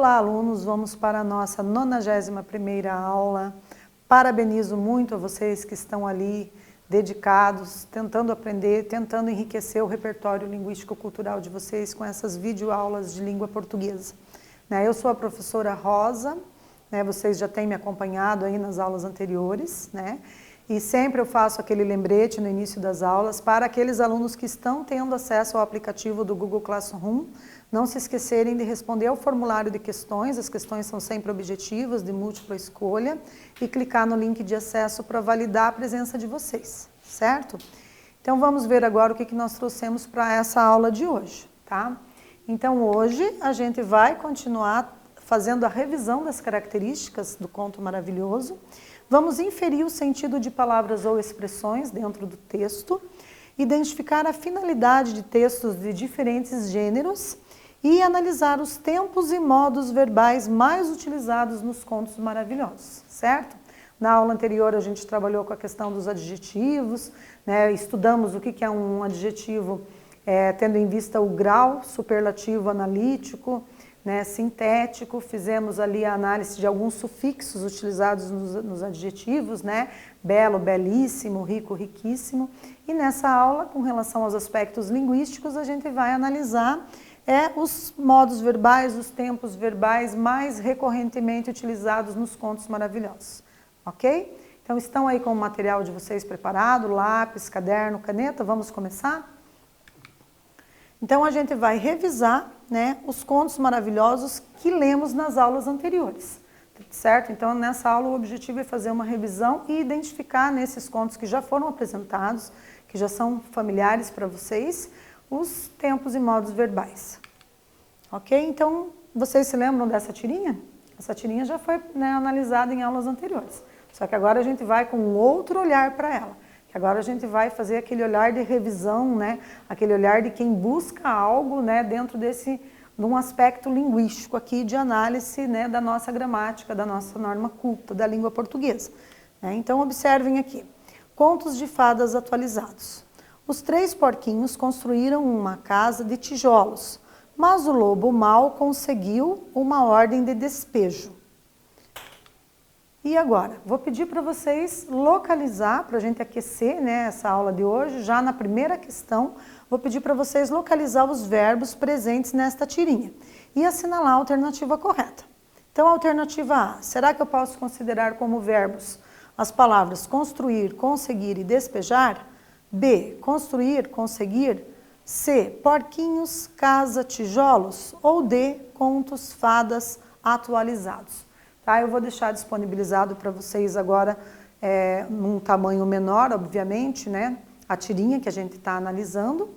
Olá, alunos, vamos para a nossa 91ª aula. Parabenizo muito a vocês que estão ali dedicados, tentando aprender, tentando enriquecer o repertório linguístico-cultural de vocês com essas videoaulas de língua portuguesa. Eu sou a professora Rosa, vocês já têm me acompanhado aí nas aulas anteriores, e sempre eu faço aquele lembrete no início das aulas para aqueles alunos que estão tendo acesso ao aplicativo do Google Classroom, não se esquecerem de responder ao formulário de questões, as questões são sempre objetivas, de múltipla escolha, e clicar no link de acesso para validar a presença de vocês, certo? Então vamos ver agora o que nós trouxemos para essa aula de hoje, tá? Então hoje a gente vai continuar fazendo a revisão das características do conto maravilhoso. Vamos inferir o sentido de palavras ou expressões dentro do texto, identificar a finalidade de textos de diferentes gêneros e analisar os tempos e modos verbais mais utilizados nos contos maravilhosos, certo? Na aula anterior a gente trabalhou com a questão dos adjetivos, estudamos o que é um adjetivo tendo em vista o grau superlativo analítico, sintético, fizemos ali a análise de alguns sufixos utilizados nos adjetivos, belo, belíssimo, rico, riquíssimo. E nessa aula, com relação aos aspectos linguísticos, a gente vai analisar os modos verbais, os tempos verbais mais recorrentemente utilizados nos contos maravilhosos, ok? Então estão aí com o material de vocês preparado, lápis, caderno, caneta, vamos começar? Então a gente vai revisar os contos maravilhosos que lemos nas aulas anteriores, certo? Então nessa aula o objetivo é fazer uma revisão e identificar nesses contos que já foram apresentados, que já são familiares para vocês, os tempos e modos verbais, ok? Então vocês se lembram dessa tirinha? Essa tirinha já foi analisada em aulas anteriores, só que agora a gente vai com um outro olhar para ela. Agora a gente vai fazer aquele olhar de revisão, aquele olhar de quem busca algo dentro de um aspecto linguístico aqui de análise da nossa gramática, da nossa norma culta, da língua portuguesa. Então observem aqui, contos de fadas atualizados. Os 3 porquinhos construíram uma casa de tijolos, mas o lobo mau conseguiu uma ordem de despejo. E agora, vou pedir para vocês localizar, para a gente aquecer essa aula de hoje, já na primeira questão, vou pedir para vocês localizar os verbos presentes nesta tirinha e assinalar a alternativa correta. Então, a alternativa A, será que eu posso considerar como verbos as palavras construir, conseguir e despejar? B, construir, conseguir? C, porquinhos, casa, tijolos? Ou D, contos, fadas atualizados? Eu vou deixar disponibilizado para vocês agora, num tamanho menor, obviamente, a tirinha que a gente está analisando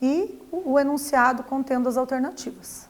e o enunciado contendo as alternativas.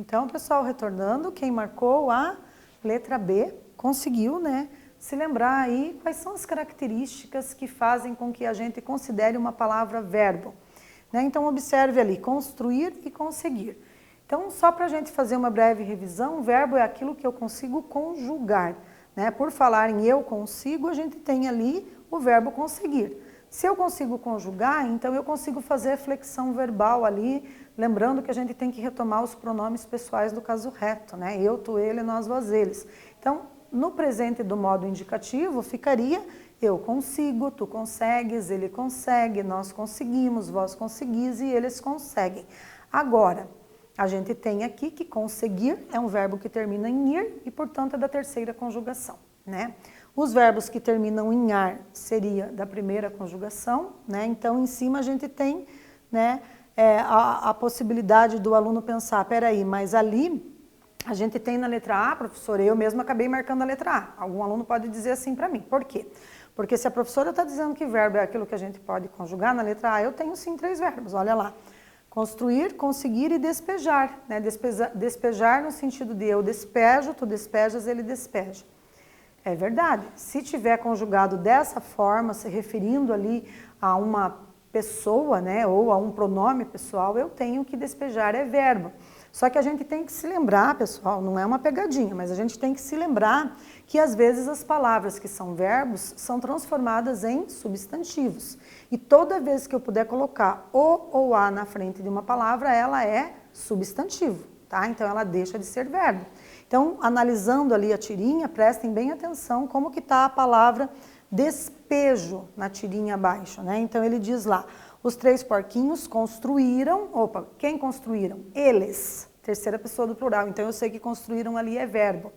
Então, pessoal, retornando, quem marcou a letra B conseguiu, né, se lembrar aí quais são as características que fazem com que a gente considere uma palavra verbo. Né? Então, observe ali, construir e conseguir. Então, só para a gente fazer uma breve revisão, o verbo é aquilo que eu consigo conjugar. Né? Por falar em eu consigo, a gente tem ali o verbo conseguir. Se eu consigo conjugar, então eu consigo fazer a flexão verbal ali, lembrando que a gente tem que retomar os pronomes pessoais do caso reto, né? Eu, tu, ele, nós, vós, eles. Então, no presente do modo indicativo, ficaria eu consigo, tu consegues, ele consegue, nós conseguimos, vós conseguis e eles conseguem. Agora, a gente tem aqui que conseguir é um verbo que termina em ir e, portanto, é da terceira conjugação, né? Os verbos que terminam em ar seria da primeira conjugação, né? Então, em cima a gente tem, né, a possibilidade do aluno pensar, peraí, mas ali a gente tem na letra A, professora, eu mesma acabei marcando a letra A. Algum aluno pode dizer assim para mim, por quê? Porque se a professora está dizendo que verbo é aquilo que a gente pode conjugar na letra A, eu tenho sim 3 verbos, olha lá. Construir, conseguir e despejar, né? Despejar no sentido de eu despejo, tu despejas, ele despeja. É verdade. Se tiver conjugado dessa forma, se referindo ali a uma pessoa, né, ou a um pronome pessoal, eu tenho que despejar, é verbo. Só que a gente tem que se lembrar, pessoal, não é uma pegadinha, mas a gente tem que se lembrar que às vezes as palavras que são verbos são transformadas em substantivos. E toda vez que eu puder colocar o ou a na frente de uma palavra, ela é substantivo, tá? Então ela deixa de ser verbo. Então, analisando ali a tirinha, prestem bem atenção como que está a palavra despejo na tirinha abaixo, né? Então, ele diz lá, os 3 porquinhos construíram, opa, quem construíram? Eles, terceira pessoa do plural, então eu sei que construíram ali é verbo.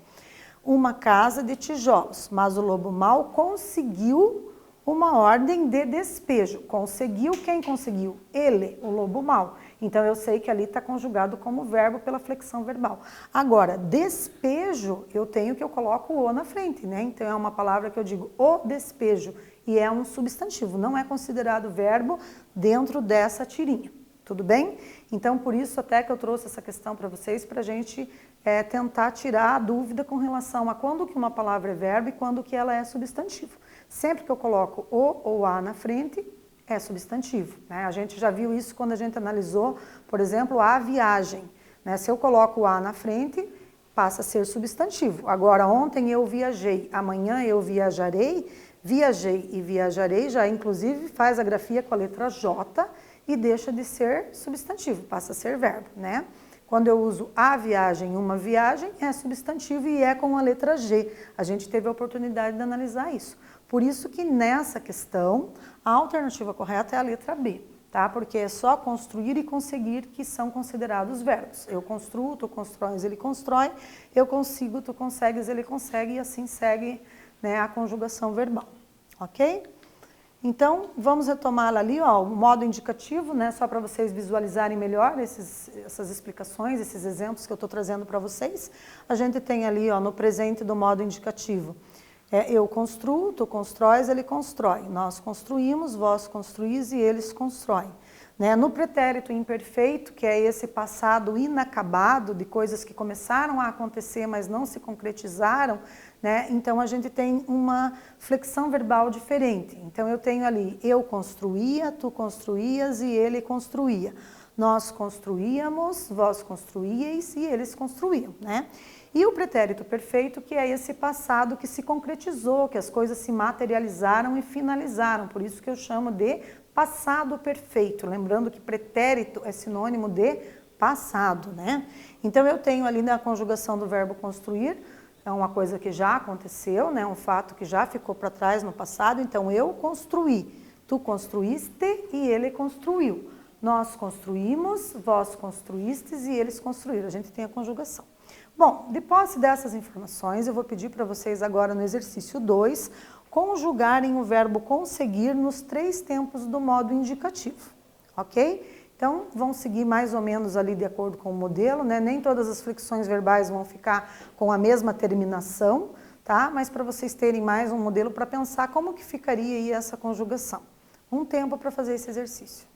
Uma casa de tijolos, mas o lobo mau conseguiu uma ordem de despejo. Conseguiu, quem conseguiu? Ele, o lobo mau. Então, eu sei que ali está conjugado como verbo pela flexão verbal. Agora, despejo, eu tenho que eu coloco o na frente, né? Então, é uma palavra que eu digo o despejo e é um substantivo, não é considerado verbo dentro dessa tirinha. Tudo bem? Então, por isso até que eu trouxe essa questão para vocês, para a gente tentar tirar a dúvida com relação a quando que uma palavra é verbo e quando que ela é substantivo. Sempre que eu coloco o ou a na frente, é substantivo, né? A gente já viu isso quando a gente analisou, por exemplo, a viagem, né? Se eu coloco o a na frente, passa a ser substantivo. Agora, ontem eu viajei, amanhã eu viajarei, viajei e viajarei, já inclusive faz a grafia com a letra J e deixa de ser substantivo, passa a ser verbo, né? Quando eu uso a viagem, uma viagem, é substantivo e é com a letra G. A gente teve a oportunidade de analisar isso. Por isso que nessa questão, a alternativa correta é a letra B, tá? Porque é só construir e conseguir que são considerados verbos. Eu construo, tu constróis, ele constrói. Eu consigo, tu consegues, ele consegue. E assim segue, né, a conjugação verbal, ok? Então, vamos retomar ali, ó, o modo indicativo, né, só para vocês visualizarem melhor essas explicações, esses exemplos que eu estou trazendo para vocês. A gente tem ali, ó, no presente do modo indicativo, eu construo, tu constróis, ele constrói. Nós construímos, vós construís e eles constroem. Né? No pretérito imperfeito, que é esse passado inacabado de coisas que começaram a acontecer, mas não se concretizaram, né? Então a gente tem uma flexão verbal diferente. Então eu tenho ali, eu construía, tu construías e ele construía. Nós construíamos, vós construíeis e eles construíam, né? E o pretérito perfeito, que é esse passado que se concretizou, que as coisas se materializaram e finalizaram. Por isso que eu chamo de passado perfeito. Lembrando que pretérito é sinônimo de passado, né? Então eu tenho ali na conjugação do verbo construir, é uma coisa que já aconteceu, né? Um fato que já ficou para trás no passado. Então eu construí, tu construíste e ele construiu. Nós construímos, vós construístes e eles construíram. A gente tem a conjugação. Bom, de posse dessas informações, eu vou pedir para vocês agora no exercício 2, conjugarem o verbo conseguir nos 3 tempos do modo indicativo, ok? Então, vão seguir mais ou menos ali de acordo com o modelo, né? Nem todas as flexões verbais vão ficar com a mesma terminação, tá? Mas para vocês terem mais um modelo para pensar como que ficaria aí essa conjugação. Um tempo para fazer esse exercício.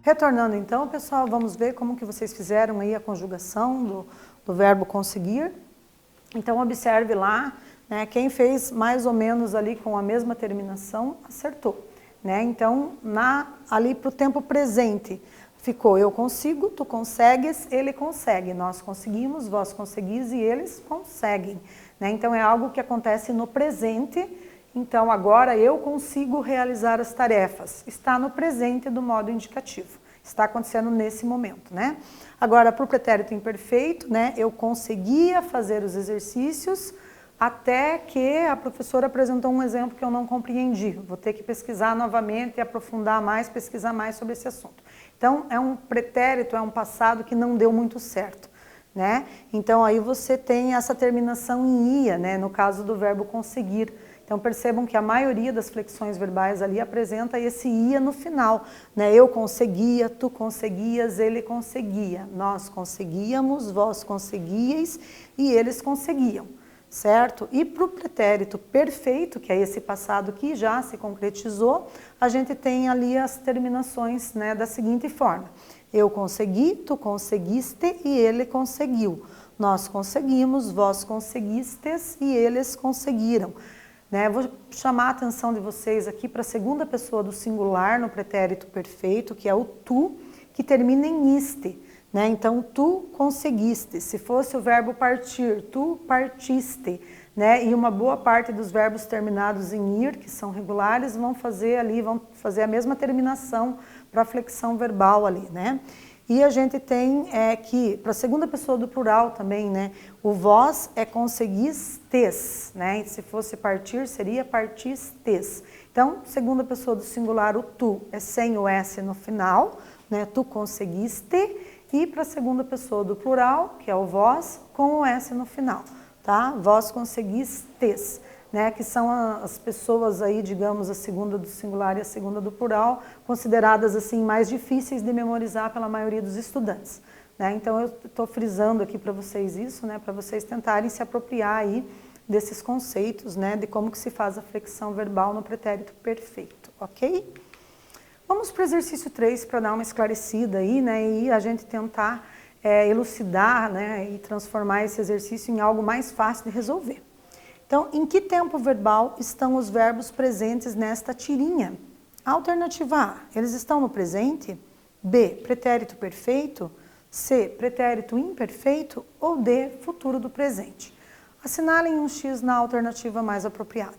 Retornando então, pessoal, vamos ver como que vocês fizeram aí a conjugação do verbo conseguir. Então, observe lá, né, quem fez mais ou menos ali com a mesma terminação, acertou. Né? Então, ali para o tempo presente, ficou eu consigo, tu consegues, ele consegue, nós conseguimos, vós conseguis e eles conseguem. Né? Então, é algo que acontece no presente. Então, agora eu consigo realizar as tarefas. Está no presente do modo indicativo. Está acontecendo nesse momento, né? Agora, para o pretérito imperfeito, né? Eu conseguia fazer os exercícios até que a professora apresentou um exemplo que eu não compreendi. Vou ter que pesquisar novamente e aprofundar mais, pesquisar mais sobre esse assunto. Então, é um pretérito, é um passado que não deu muito certo, né? Então, aí você tem essa terminação em ia, né? No caso do verbo conseguir. Então, percebam que a maioria das flexões verbais ali apresenta esse ia no final, né? Eu conseguia, tu conseguias, ele conseguia, nós conseguíamos, vós conseguíeis e eles conseguiam, certo? E para o pretérito perfeito, que é esse passado que já se concretizou, a gente tem ali as terminações, né, da seguinte forma. Eu consegui, tu conseguiste e ele conseguiu. Nós conseguimos, vós conseguistes e eles conseguiram. Né, vou chamar a atenção de vocês aqui para a segunda pessoa do singular no pretérito perfeito, que é o tu, que termina em iste. Né? Então, tu conseguiste. Se fosse o verbo partir, tu partiste. Né? E uma boa parte dos verbos terminados em ir, que são regulares, vão fazer a mesma terminação para a flexão verbal ali, né? E a gente tem que, para a segunda pessoa do plural também, né? O vós é conseguistes, né? E se fosse partir, seria partistes. Então, segunda pessoa do singular, o tu é sem o S no final, né? Tu conseguiste. E para a segunda pessoa do plural, que é o vós, com o S no final, tá? Vós conseguistes. Né, que são as pessoas aí, digamos, a segunda do singular e a segunda do plural, consideradas assim mais difíceis de memorizar pela maioria dos estudantes. Né? Então eu estou frisando aqui para vocês isso, né, para vocês tentarem se apropriar aí desses conceitos, né, de como que se faz a flexão verbal no pretérito perfeito, ok? Vamos para o exercício 3 para dar uma esclarecida aí, né, e a gente tentar elucidar, né, e transformar esse exercício em algo mais fácil de resolver. Então, em que tempo verbal estão os verbos presentes nesta tirinha? Alternativa A, eles estão no presente? B, pretérito perfeito? C, pretérito imperfeito? Ou D, futuro do presente? Assinalem um X na alternativa mais apropriada.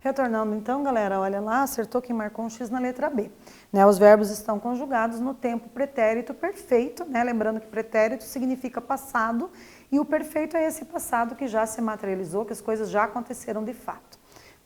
Retornando então, galera, olha lá, acertou quem marcou um X na letra B. Né, os verbos estão conjugados no tempo pretérito perfeito, né? Lembrando que pretérito significa passado e o perfeito é esse passado que já se materializou, que as coisas já aconteceram de fato.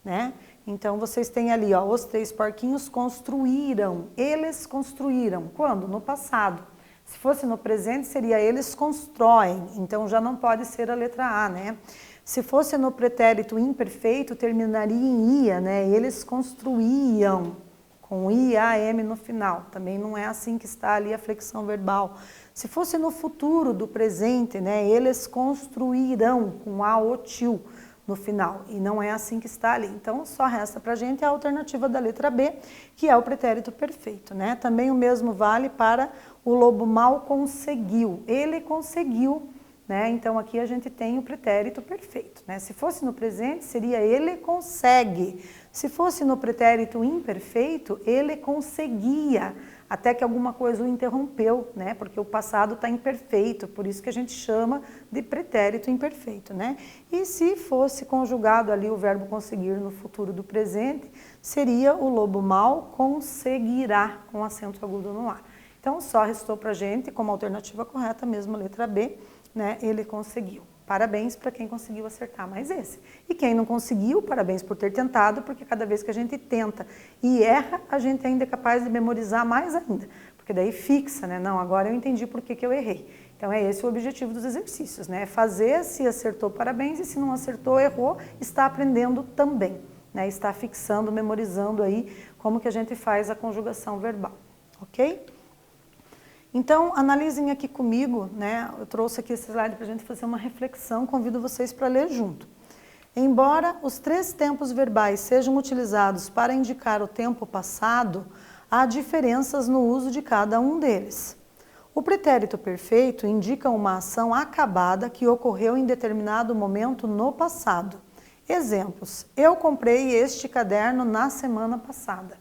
Né? Então, vocês têm ali, ó, os 3 porquinhos construíram. Eles construíram. Quando? No passado. Se fosse no presente, seria eles constroem. Então, já não pode ser a letra A, né? Se fosse no pretérito imperfeito, terminaria em ia, né? Eles construíam, com I-A-M no final. Também não é assim que está ali a flexão verbal. Se fosse no futuro do presente, né? Eles construirão, com A-O-Til no final. E não é assim que está ali. Então, só resta para a gente a alternativa da letra B, que é o pretérito perfeito, né? Também o mesmo vale para o lobo mau conseguiu. Ele conseguiu. Né? Então, aqui a gente tem o pretérito perfeito. Né? Se fosse no presente, seria ele consegue. Se fosse no pretérito imperfeito, ele conseguia, até que alguma coisa o interrompeu, né? Porque o passado está imperfeito, por isso que a gente chama de pretérito imperfeito. Né? E se fosse conjugado ali o verbo conseguir no futuro do presente, seria o lobo mau conseguirá, com acento agudo no ar. Então, só restou para a gente, como alternativa correta, mesmo a letra B, né? Ele conseguiu. Parabéns para quem conseguiu acertar mais esse. E quem não conseguiu, parabéns por ter tentado, porque cada vez que a gente tenta e erra, a gente ainda é capaz de memorizar mais ainda. Porque daí fixa, né? Não, agora eu entendi por que eu errei. Então, é esse o objetivo dos exercícios, né? Fazer, se acertou, parabéns, e se não acertou, errou, está aprendendo também, né? Está fixando, memorizando aí como que a gente faz a conjugação verbal, ok? Então, analisem aqui comigo, né? Eu trouxe aqui esse slide para a gente fazer uma reflexão, convido vocês para ler junto. Embora os 3 tempos verbais sejam utilizados para indicar o tempo passado, há diferenças no uso de cada um deles. O pretérito perfeito indica uma ação acabada que ocorreu em determinado momento no passado. Exemplos: eu comprei este caderno na semana passada.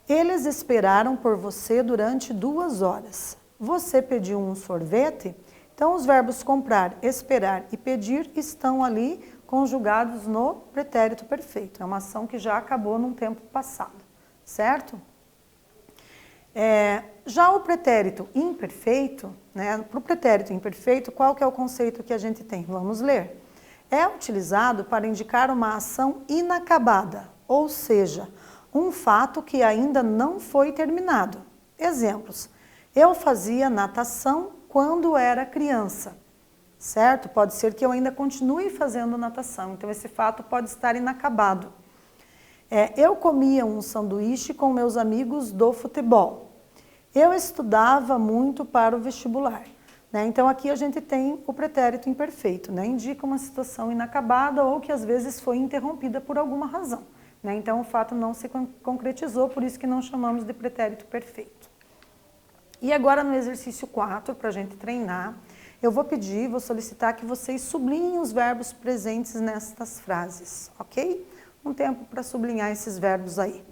Eles esperaram por você durante 2 horas. Você pediu um sorvete? Então, os verbos comprar, esperar e pedir estão ali conjugados no pretérito perfeito. É uma ação que já acabou num tempo passado, certo? Já o pretérito imperfeito, né? Para o pretérito imperfeito, qual que é o conceito que a gente tem? Vamos ler. É utilizado para indicar uma ação inacabada, ou seja, um fato que ainda não foi terminado. Exemplos: eu fazia natação quando era criança, certo? Pode ser que eu ainda continue fazendo natação, então esse fato pode estar inacabado. Eu comia um sanduíche com meus amigos do futebol. Eu estudava muito para o vestibular. Né? Então aqui a gente tem o pretérito imperfeito, né? Indica uma situação inacabada ou que às vezes foi interrompida por alguma razão. Né? Então, o fato não se concretizou, por isso que não chamamos de pretérito perfeito. E agora, no exercício 4, para a gente treinar, eu vou solicitar que vocês sublinhem os verbos presentes nestas frases, ok? Um tempo para sublinhar esses verbos aí.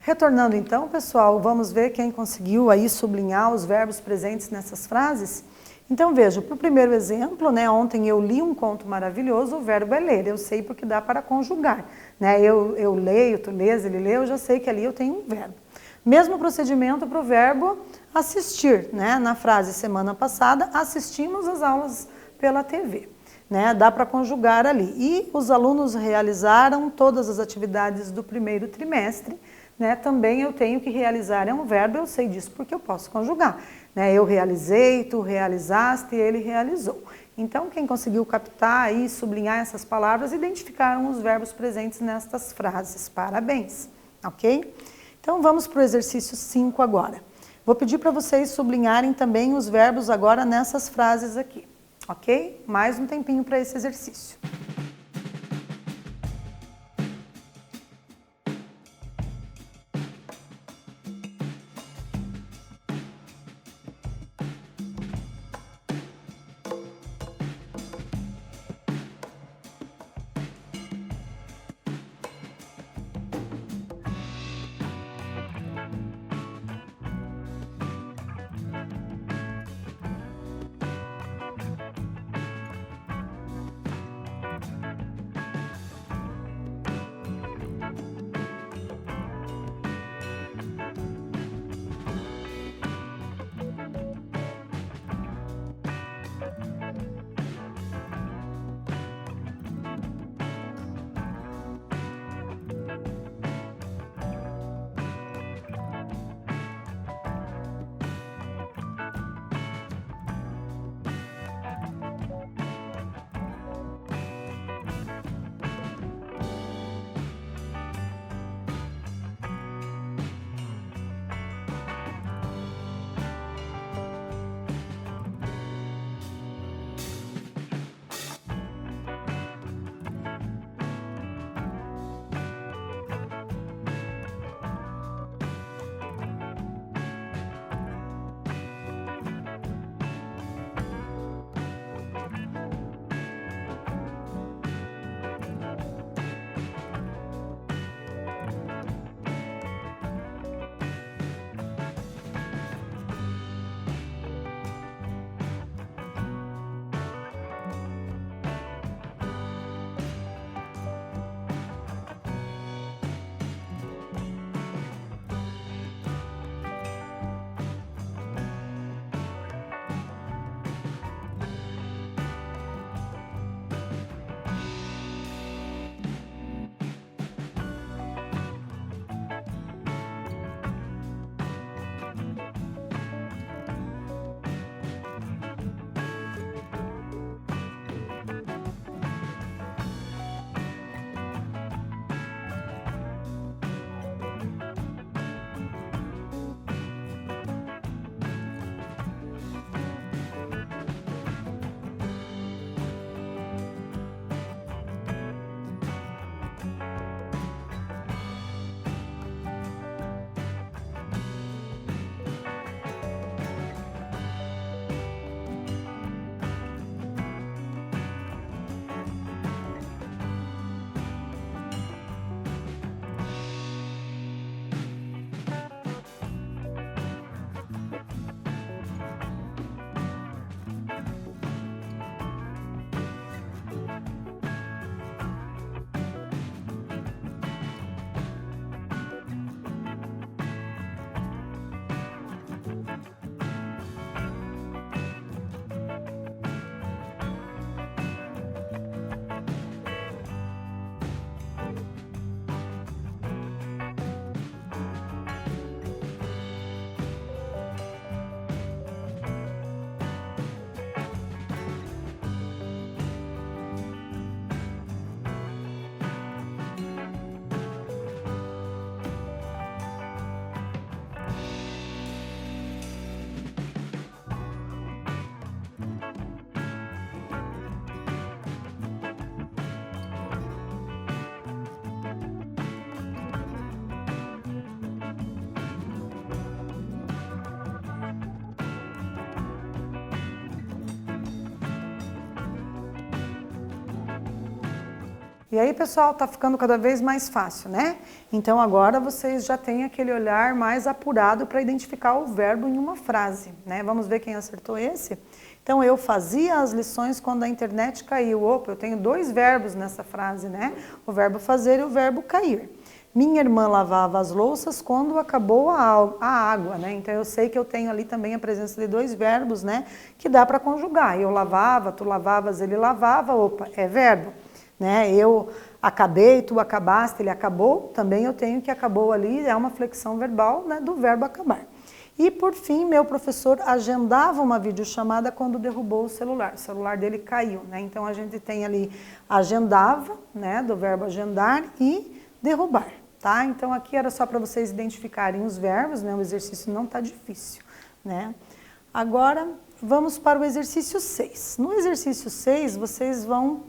Retornando então, pessoal, vamos ver quem conseguiu aí sublinhar os verbos presentes nessas frases? Então veja, para o primeiro exemplo, né, ontem eu li um conto maravilhoso, o verbo é ler, eu sei porque dá para conjugar. Né? Eu leio, tu lês, ele lê, eu já sei que ali eu tenho um verbo. Mesmo procedimento para o verbo assistir, né? Na frase semana passada, assistimos as aulas pela TV. Né? Dá para conjugar ali. E os alunos realizaram todas as atividades do primeiro trimestre, né? Também eu tenho que realizar, é um verbo, eu sei disso porque eu posso conjugar. Né? Eu realizei, tu realizaste, ele realizou. Então, quem conseguiu captar e sublinhar essas palavras, identificaram os verbos presentes nestas frases. Parabéns, ok? Então, vamos para o exercício 5 agora. Vou pedir para vocês sublinharem também os verbos agora nessas frases aqui, ok? Mais um tempinho para esse exercício. E aí, pessoal, tá ficando cada vez mais fácil, né? Então agora vocês já têm aquele olhar mais apurado para identificar o verbo em uma frase, né? Vamos ver quem acertou esse? Então, eu fazia as lições quando a internet caiu. Opa, eu tenho 2 verbos nessa frase, né? O verbo fazer e o verbo cair. Minha irmã lavava as louças quando acabou a água, né? Então, eu sei que eu tenho ali também a presença de 2 verbos, né? Que dá para conjugar. Eu lavava, tu lavavas, ele lavava. Opa, é verbo, né? Eu acabei, tu acabaste, ele acabou. Também eu tenho que acabou ali, é uma flexão verbal, né? Do verbo acabar. E, por fim, meu professor agendava uma videochamada quando derrubou o celular dele caiu, né? Então, a gente tem ali agendava, né, do verbo agendar e derrubar, tá? Então, aqui era só para vocês identificarem os verbos, né? O exercício não tá difícil, né? Agora, vamos para o exercício 6. No exercício 6, vocês vão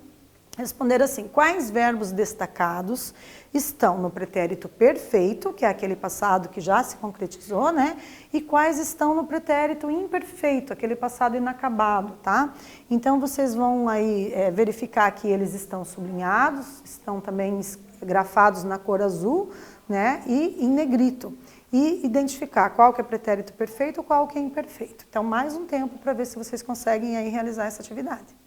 responder assim: quais verbos destacados estão no pretérito perfeito, que é aquele passado que já se concretizou, né? E quais estão no pretérito imperfeito, aquele passado inacabado, tá? Então, vocês vão aí verificar que eles estão sublinhados, estão também grafados na cor azul, né? E em negrito. E identificar qual que é pretérito perfeito e qual que é imperfeito. Então, mais um tempo para ver se vocês conseguem aí realizar essa atividade.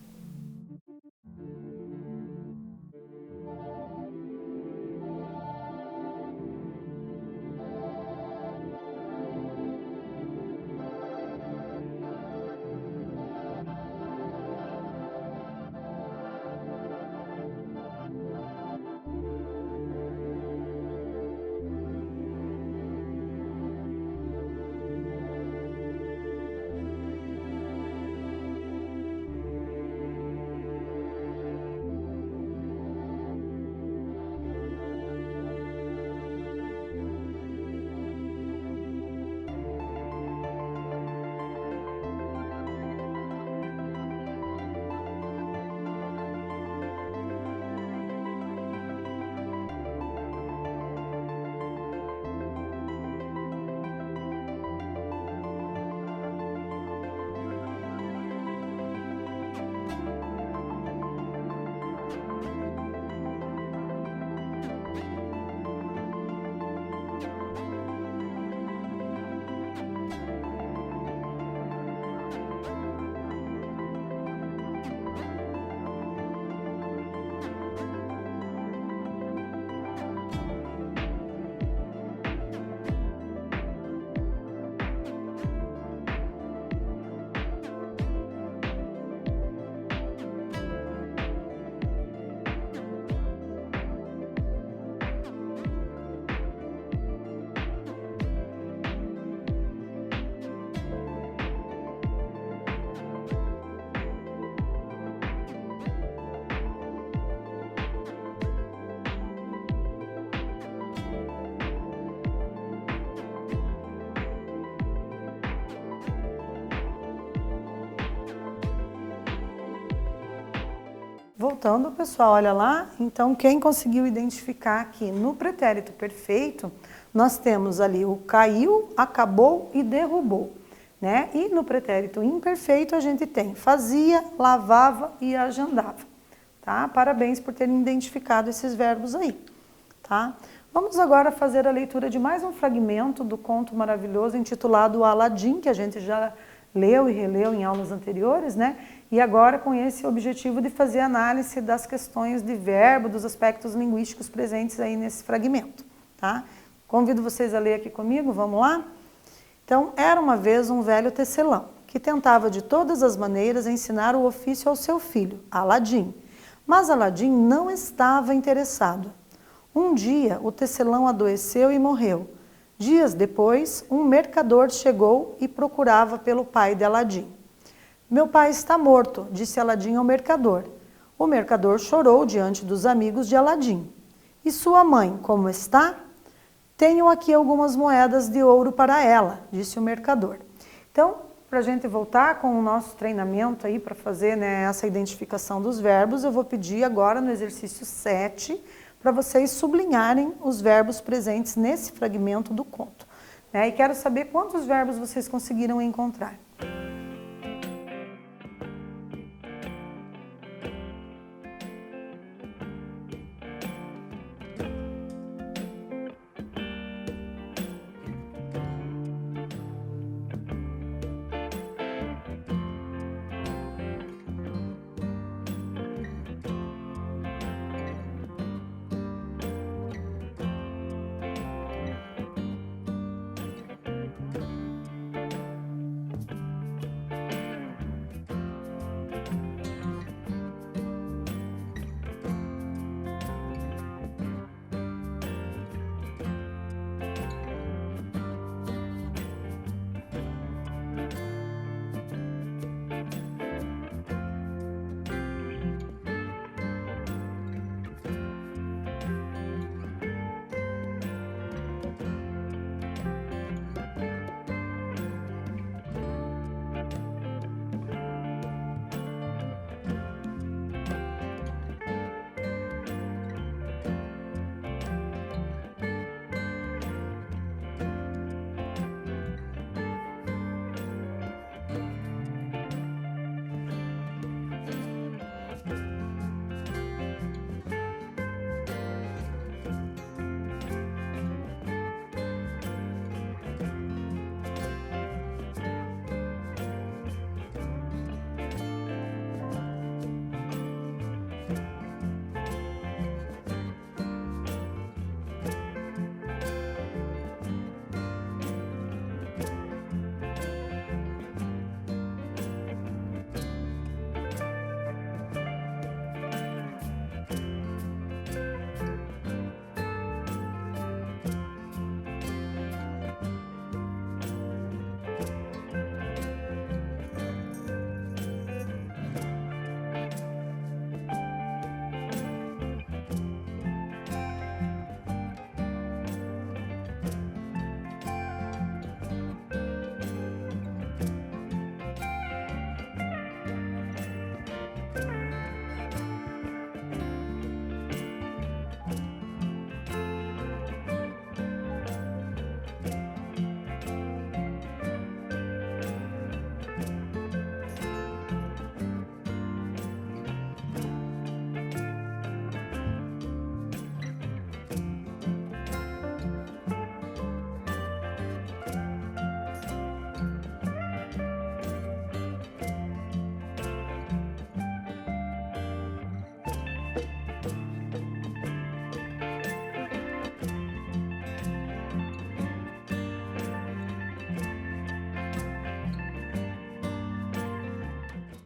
Voltando, pessoal, olha lá. Então, quem conseguiu identificar aqui no pretérito perfeito, nós temos ali o caiu, acabou e derrubou, né? E no pretérito imperfeito a gente tem fazia, lavava e agendava, tá? Parabéns por terem identificado esses verbos aí, tá? Vamos agora fazer a leitura de mais um fragmento do conto maravilhoso intitulado O Aladim, que a gente já leu e releu em aulas anteriores, né? E agora com esse objetivo de fazer análise das questões de verbo, dos aspectos linguísticos presentes aí nesse fragmento, tá? Convido vocês a ler aqui comigo, vamos lá? Então, era uma vez um velho tecelão, que tentava de todas as maneiras ensinar o ofício ao seu filho, Aladim. Mas Aladim não estava interessado. Um dia, o tecelão adoeceu e morreu. Dias depois, um mercador chegou e procurava pelo pai de Aladim. Meu pai está morto, disse Aladim ao mercador. O mercador chorou diante dos amigos de Aladim. E sua mãe, como está? Tenho aqui algumas moedas de ouro para ela, disse o mercador. Então, para a gente voltar com o nosso treinamento aí para fazer, né, essa identificação dos verbos, eu vou pedir agora no exercício 7 para vocês sublinharem os verbos presentes nesse fragmento do conto, né? E quero saber quantos verbos vocês conseguiram encontrar.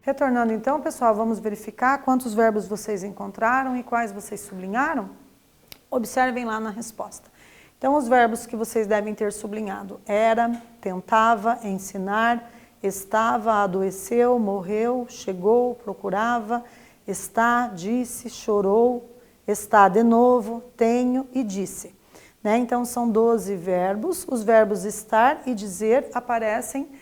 Retornando então, pessoal, vamos verificar quantos verbos vocês encontraram e quais vocês sublinharam? Observem lá na resposta. Então, os verbos que vocês devem ter sublinhado: era, tentava, ensinar, estava, adoeceu, morreu, chegou, procurava, está, disse, chorou, está de novo, tenho e disse. Né? Então, são 12 verbos. Os verbos estar e dizer aparecem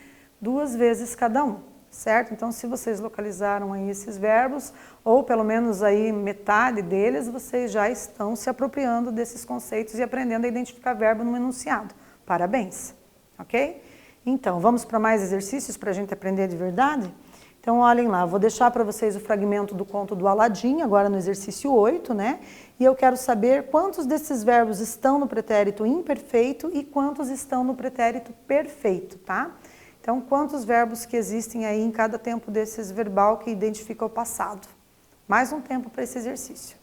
2 vezes cada um, certo? Então, se vocês localizaram aí esses verbos, ou pelo menos aí metade deles, vocês já estão se apropriando desses conceitos e aprendendo a identificar verbo no enunciado. Parabéns, ok? Então, vamos para mais exercícios para a gente aprender de verdade? Então, olhem lá, vou deixar para vocês o fragmento do conto do Aladim, agora no exercício 8, né? E eu quero saber quantos desses verbos estão no pretérito imperfeito e quantos estão no pretérito perfeito, tá? Então, quantos verbos que existem aí em cada tempo desses verbal que identifica o passado? Mais um tempo para esse exercício.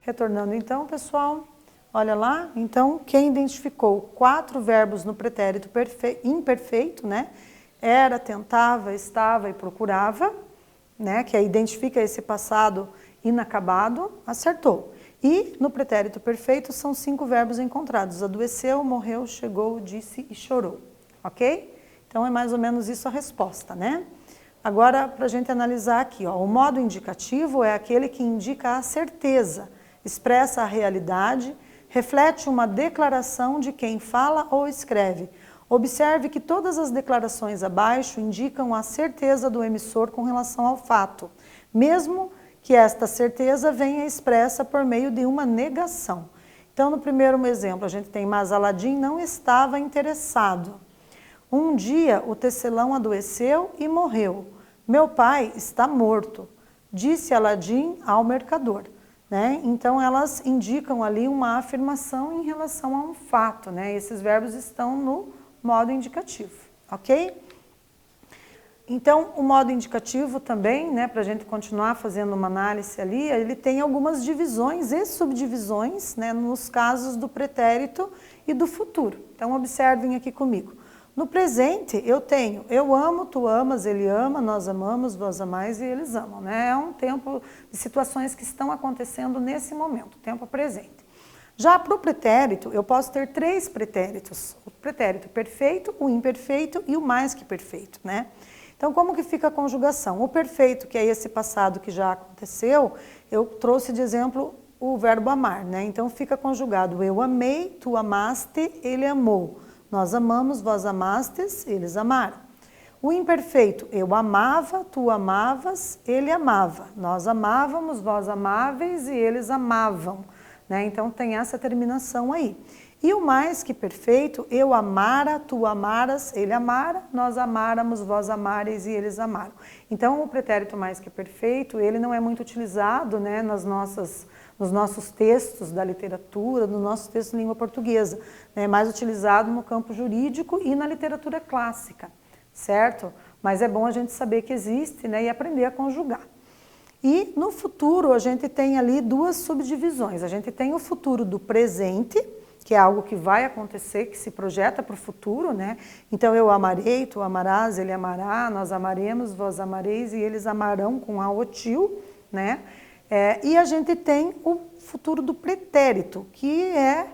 Retornando então, pessoal, olha lá, então quem identificou 4 verbos no pretérito imperfeito, né? Era, tentava, estava e procurava, né? Que aí identifica esse passado inacabado, acertou. E no pretérito perfeito são 5 verbos encontrados: adoeceu, morreu, chegou, disse e chorou, ok? Então é mais ou menos isso a resposta, né? Agora, para a gente analisar aqui, ó, o modo indicativo é aquele que indica a certeza, expressa a realidade, reflete uma declaração de quem fala ou escreve. Observe que todas as declarações abaixo indicam a certeza do emissor com relação ao fato, mesmo que esta certeza venha expressa por meio de uma negação. Então, no primeiro exemplo, a gente tem: mas Aladim não estava interessado. Um dia o tecelão adoeceu e morreu. Meu pai está morto, disse Aladim ao mercador. Né? Então, elas indicam ali uma afirmação em relação a um fato. Né? Esses verbos estão no modo indicativo, ok? Então, o modo indicativo também, né, para a gente continuar fazendo uma análise ali, ele tem algumas divisões e subdivisões, né, nos casos do pretérito e do futuro. Então, observem aqui comigo. No presente, eu tenho eu amo, tu amas, ele ama, nós amamos, vós amais e eles amam. Né? É um tempo de situações que estão acontecendo nesse momento, tempo presente. Já para o pretérito, eu posso ter 3 pretéritos. O pretérito perfeito, o imperfeito e o mais que perfeito. Né? Então, como que fica a conjugação? O perfeito, que é esse passado que já aconteceu, eu trouxe de exemplo o verbo amar. Né? Então, fica conjugado eu amei, tu amaste, ele amou. Nós amamos, vós amastes, eles amaram. O imperfeito, eu amava, tu amavas, ele amava. Nós amávamos, vós amáveis e eles amavam. Né? Então tem essa terminação aí. E o mais que perfeito, eu amara, tu amaras, ele amara, nós amáramos, vós amareis e eles amaram. Então o pretérito mais que perfeito, ele não é muito utilizado, né, nos nossos textos da literatura, nos nossos textos de língua portuguesa. É mais utilizado no campo jurídico e na literatura clássica, certo? Mas é bom a gente saber que existe, né, e aprender a conjugar. E no futuro a gente tem ali 2 subdivisões. A gente tem o futuro do presente, que é algo que vai acontecer, que se projeta para o futuro, né? Então eu amarei, tu amarás, ele amará, nós amaremos, vós amareis e eles amarão com a otil, né? E a gente tem o futuro do pretérito, que é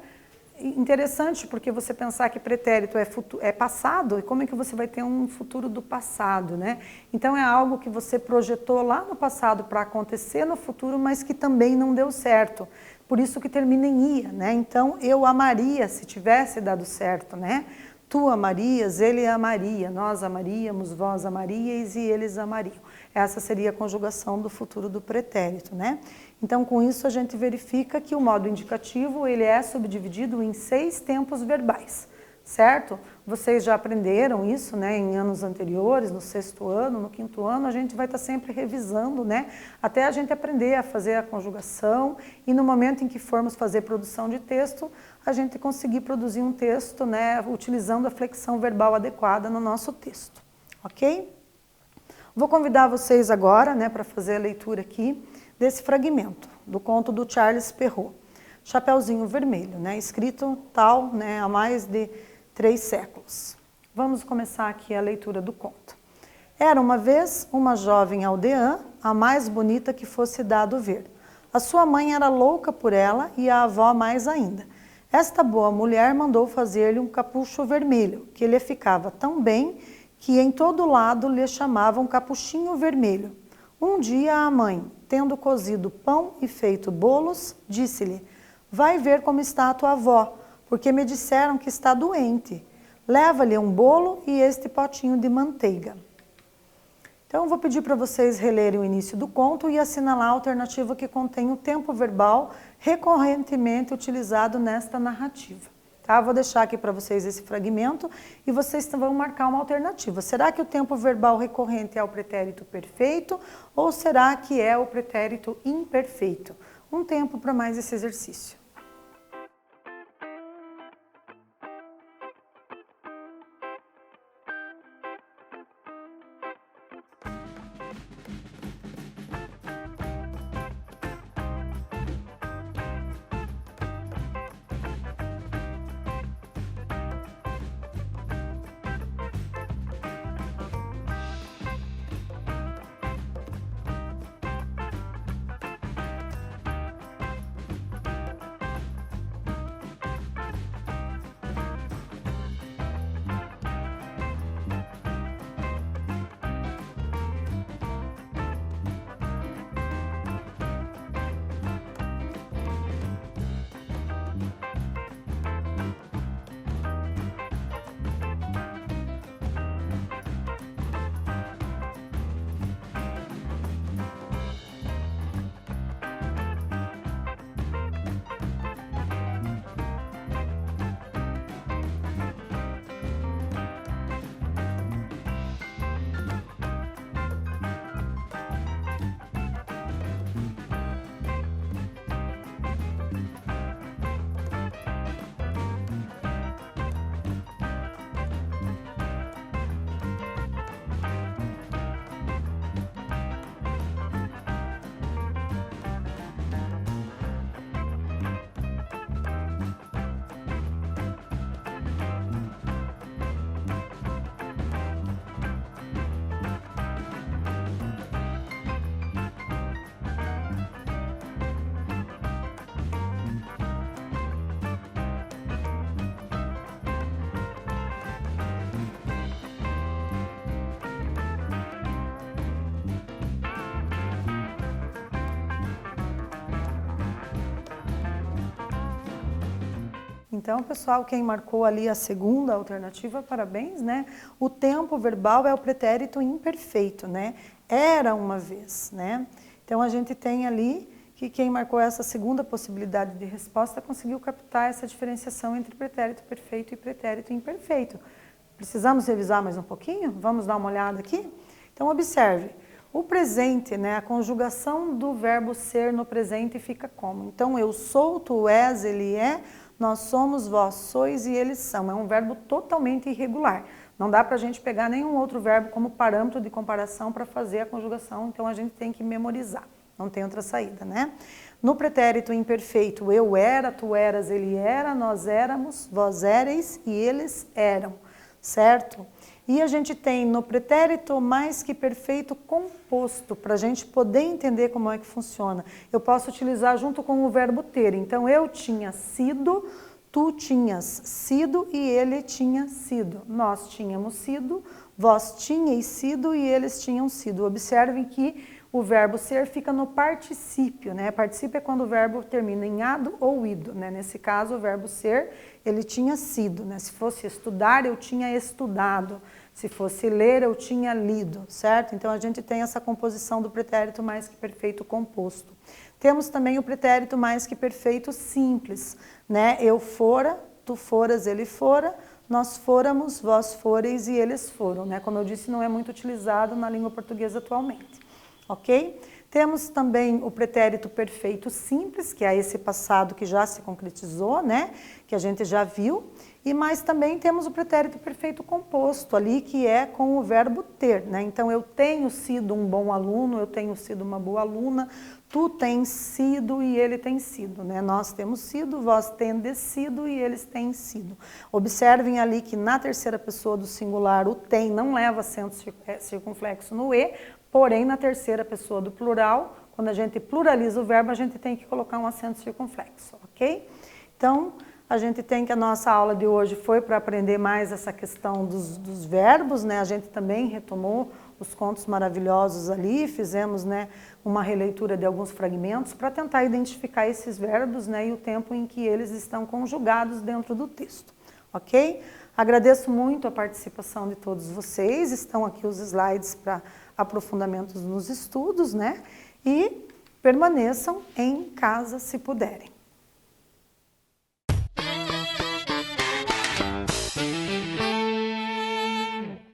interessante porque você pensar que pretérito é passado, e como é que você vai ter um futuro do passado, né? Então é algo que você projetou lá no passado para acontecer no futuro, mas que também não deu certo. Por isso que termina em ia, né? Então eu amaria se tivesse dado certo, né? Tu amarias, ele amaria, nós amaríamos, vós amaríeis e eles amariam. Essa seria a conjugação do futuro do pretérito, né? Então, com isso, a gente verifica que o modo indicativo, ele é subdividido em 6 tempos verbais, certo? Vocês já aprenderam isso, né, em anos anteriores, no 6º ano, no 5º ano, a gente vai estar sempre revisando, né, até a gente aprender a fazer a conjugação e no momento em que formos fazer produção de texto, a gente conseguir produzir um texto, né, utilizando a flexão verbal adequada no nosso texto, ok? Vou convidar vocês agora, né, para fazer a leitura aqui desse fragmento do conto do Charles Perrault, Chapeuzinho Vermelho, né, escrito tal, né, há mais de 3 séculos. Vamos começar aqui a leitura do conto. Era uma vez uma jovem aldeã, a mais bonita que fosse dado ver. A sua mãe era louca por ela e a avó mais ainda. Esta boa mulher mandou fazer-lhe um capucho vermelho, que lhe ficava tão bem que em todo lado lhe chamavam capuchinho vermelho. Um dia a mãe, tendo cozido pão e feito bolos, disse-lhe: vai ver como está a tua avó, porque me disseram que está doente. Leva-lhe um bolo e este potinho de manteiga. Então, eu vou pedir para vocês relerem o início do conto e assinalar a alternativa que contém o tempo verbal recorrentemente utilizado nesta narrativa. Tá? Vou deixar aqui para vocês esse fragmento e vocês vão marcar uma alternativa. Será que o tempo verbal recorrente é o pretérito perfeito ou será que é o pretérito imperfeito? Um tempo para mais esse exercício. Então, pessoal, quem marcou ali a segunda alternativa, parabéns, né? O tempo verbal é o pretérito imperfeito, né? Era uma vez, né? Então, a gente tem ali que quem marcou essa segunda possibilidade de resposta conseguiu captar essa diferenciação entre pretérito perfeito e pretérito imperfeito. Precisamos revisar mais um pouquinho? Vamos dar uma olhada aqui? Então, observe. O presente, né, a conjugação do verbo ser no presente fica como? Então, eu sou, tu és, ele é, nós somos, vós sois e eles são. É um verbo totalmente irregular. Não dá para a gente pegar nenhum outro verbo como parâmetro de comparação para fazer a conjugação, então a gente tem que memorizar. Não tem outra saída, né? No pretérito imperfeito, eu era, tu eras, ele era, nós éramos, vós éreis e eles eram, certo? E a gente tem no pretérito mais que perfeito composto, para a gente poder entender como é que funciona. Eu posso utilizar junto com o verbo ter. Então, eu tinha sido, tu tinhas sido e ele tinha sido. Nós tínhamos sido, vós tinhais sido e eles tinham sido. Observem que o verbo ser fica no particípio, né? Particípio é quando o verbo termina em ado ou ido, né? Nesse caso, o verbo ser, ele tinha sido, né? Se fosse estudar, eu tinha estudado. Se fosse ler, eu tinha lido, certo? Então, a gente tem essa composição do pretérito mais que perfeito composto. Temos também o pretérito mais que perfeito simples, né? Eu fora, tu foras, ele fora, nós fôramos, vós foreis e eles foram, né? Como eu disse, não é muito utilizado na língua portuguesa atualmente. Ok? Temos também o pretérito perfeito simples, que é esse passado que já se concretizou, né? Que a gente já viu. E mais também temos o pretérito perfeito composto ali, que é com o verbo ter, né? Então, eu tenho sido um bom aluno, eu tenho sido uma boa aluna, tu tens sido e ele tem sido, né? Nós temos sido, vós tendes sido e eles têm sido. Observem ali que na terceira pessoa do singular o tem não leva acento circunflexo no e, porém na terceira pessoa do plural, quando a gente pluraliza o verbo, a gente tem que colocar um acento circunflexo, ok? Então, a gente tem que a nossa aula de hoje foi para aprender mais essa questão dos verbos, né? A gente também retomou os contos maravilhosos ali, fizemos, né, uma releitura de alguns fragmentos para tentar identificar esses verbos, né, e o tempo em que eles estão conjugados dentro do texto, ok? Agradeço muito a participação de todos vocês, estão aqui os slides para aprofundamentos nos estudos, né? E permaneçam em casa se puderem.